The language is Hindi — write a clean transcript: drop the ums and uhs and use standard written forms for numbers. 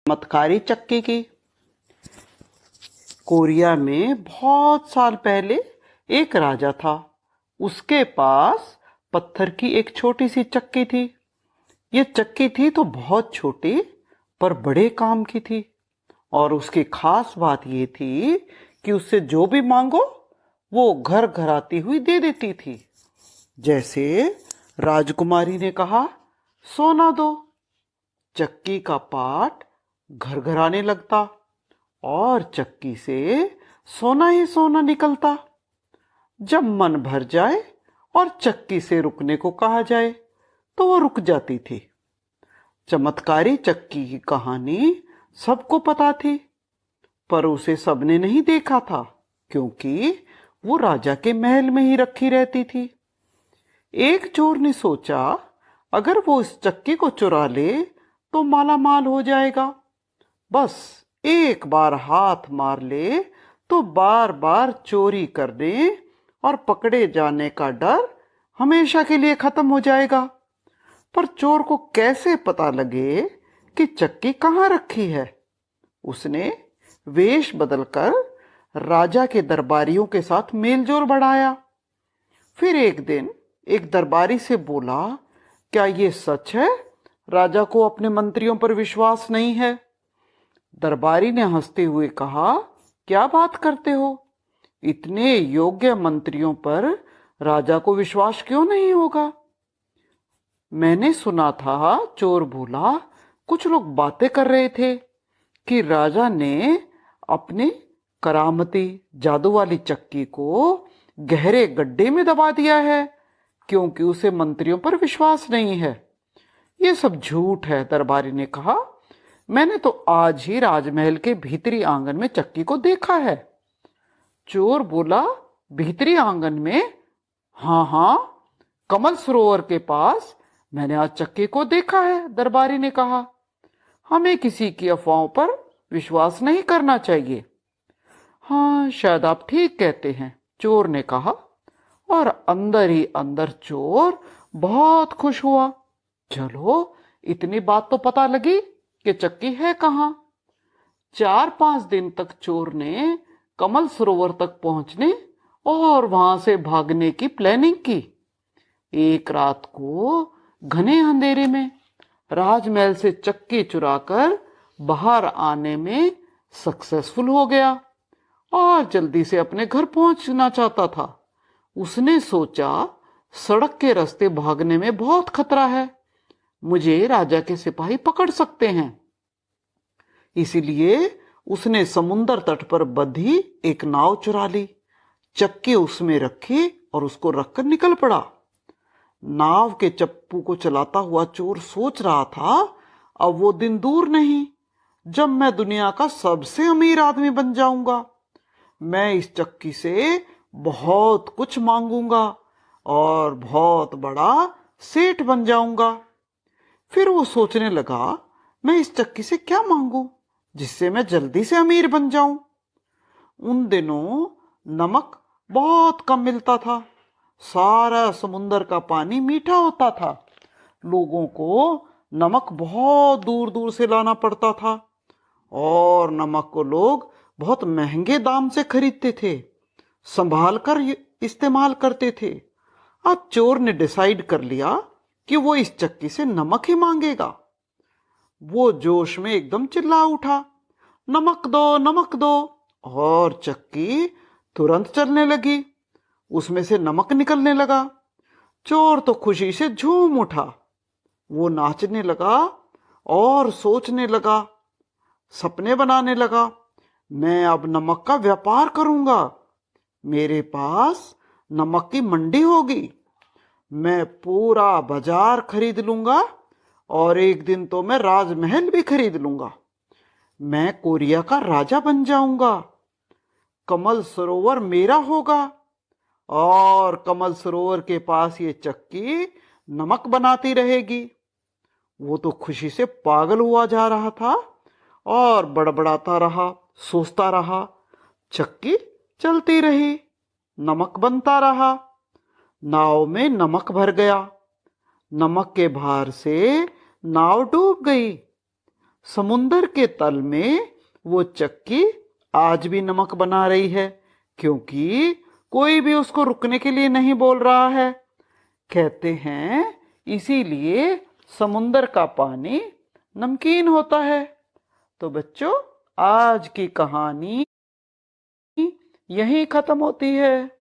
चमत्कारी चक्की की। कोरिया में बहुत साल पहले एक राजा था। उसके पास पत्थर की एक छोटी सी चक्की थी। ये चक्की थी तो बहुत छोटी, पर बड़े काम की थी। और उसकी खास बात ये थी कि उससे जो भी मांगो वो घर घर आती हुई दे देती थी। जैसे राजकुमारी ने कहा, सोना दो, चक्की का पाट घर घर आने लगता और चक्की से सोना ही सोना निकलता। जब मन भर जाए और चक्की से रुकने को कहा जाए तो वो रुक जाती थी। चमत्कारी चक्की की कहानी सबको पता थी, पर उसे सबने नहीं देखा था क्योंकि वो राजा के महल में ही रखी रहती थी। एक चोर ने सोचा, अगर वो इस चक्की को चुरा ले तो माला माल हो जाएगा। बस एक बार हाथ मार ले तो बार बार चोरी करने और पकड़े जाने का डर हमेशा के लिए खत्म हो जाएगा। पर चोर को कैसे पता लगे कि चक्की कहाँ रखी है? उसने वेश बदलकर राजा के दरबारियों के साथ मेलजोल बढ़ाया। फिर एक दिन एक दरबारी से बोला, क्या ये सच है राजा को अपने मंत्रियों पर विश्वास नहीं है? दरबारी ने हंसते हुए कहा, क्या बात करते हो? इतने योग्य मंत्रियों पर राजा को विश्वास क्यों नहीं होगा? मैंने सुना था, चोर बोला, कुछ लोग बातें कर रहे थे कि राजा ने अपनी करामती जादू वाली चक्की को गहरे गड्ढे में दबा दिया है क्योंकि उसे मंत्रियों पर विश्वास नहीं है। ये सब झूठ है, दरबारी ने कहा। मैंने तो आज ही राजमहल के भीतरी आंगन में चक्की को देखा है। चोर बोला, भीतरी आंगन में? हाँ हाँ, कमल सरोवर के पास मैंने आज चक्की को देखा है, दरबारी ने कहा। हमें किसी की अफवाहों पर विश्वास नहीं करना चाहिए। हाँ, शायद आप ठीक कहते हैं, चोर ने कहा। और अंदर ही अंदर चोर बहुत खुश हुआ। चलो, इतनी बात तो पता लगी कि चक्की है कहाँ। 4-5 दिन तक चोर ने कमल सरोवर तक पहुंचने और वहां से भागने की प्लानिंग की। एक रात को घने अंधेरे में राजमहल से चक्की चुराकर बाहर आने में सक्सेसफुल हो गया और जल्दी से अपने घर पहुंचना चाहता था। उसने सोचा, सड़क के रास्ते भागने में बहुत खतरा है, मुझे राजा के सिपाही पकड़ सकते हैं। इसीलिए उसने समुद्र तट पर बंधी एक नाव चुरा ली, चक्की उसमें रखी और उसको रखकर निकल पड़ा। नाव के चप्पू को चलाता हुआ चोर सोच रहा था, अब वो दिन दूर नहीं जब मैं दुनिया का सबसे अमीर आदमी बन जाऊंगा। मैं इस चक्की से बहुत कुछ मांगूंगा और बहुत बड़ा सेठ बन जाऊंगा। फिर वो सोचने लगा, मैं इस चक्की से क्या मांगू जिससे मैं जल्दी से अमीर बन जाऊं। उन दिनों नमक बहुत कम मिलता था, सारा समुंदर का पानी मीठा होता था। लोगों को नमक बहुत दूर दूर से लाना पड़ता था और नमक को लोग बहुत महंगे दाम से खरीदते थे, संभाल कर इस्तेमाल करते थे। अब चोर ने डिसाइड कर लिया कि वो इस चक्की से नमक ही मांगेगा। वो जोश में एकदम चिल्ला उठा, नमक दो, नमक दो, और चक्की तुरंत चलने लगी। उसमें से नमक निकलने लगा। चोर तो खुशी से झूम उठा। वो नाचने लगा और सोचने लगा, सपने बनाने लगा, मैं अब नमक का व्यापार करूंगा। मेरे पास नमक की मंडी होगी, मैं पूरा बाजार खरीद लूंगा और एक दिन तो मैं राजमहल भी खरीद लूंगा। मैं कोरिया का राजा बन जाऊंगा। कमल सरोवर मेरा होगा और कमल सरोवर के पास ये चक्की नमक बनाती रहेगी। वो तो खुशी से पागल हुआ जा रहा था और बड़बड़ाता रहा, सोचता रहा। चक्की चलती रही, नमक बनता रहा, नाव में नमक भर गया। नमक के भार से नाव डूब गई। समुंदर के तल में वो चक्की आज भी नमक बना रही है, क्योंकि कोई भी उसको रुकने के लिए नहीं बोल रहा है। कहते हैं इसीलिए समुंदर का पानी नमकीन होता है। तो बच्चों, आज की कहानी यहीं खत्म होती है।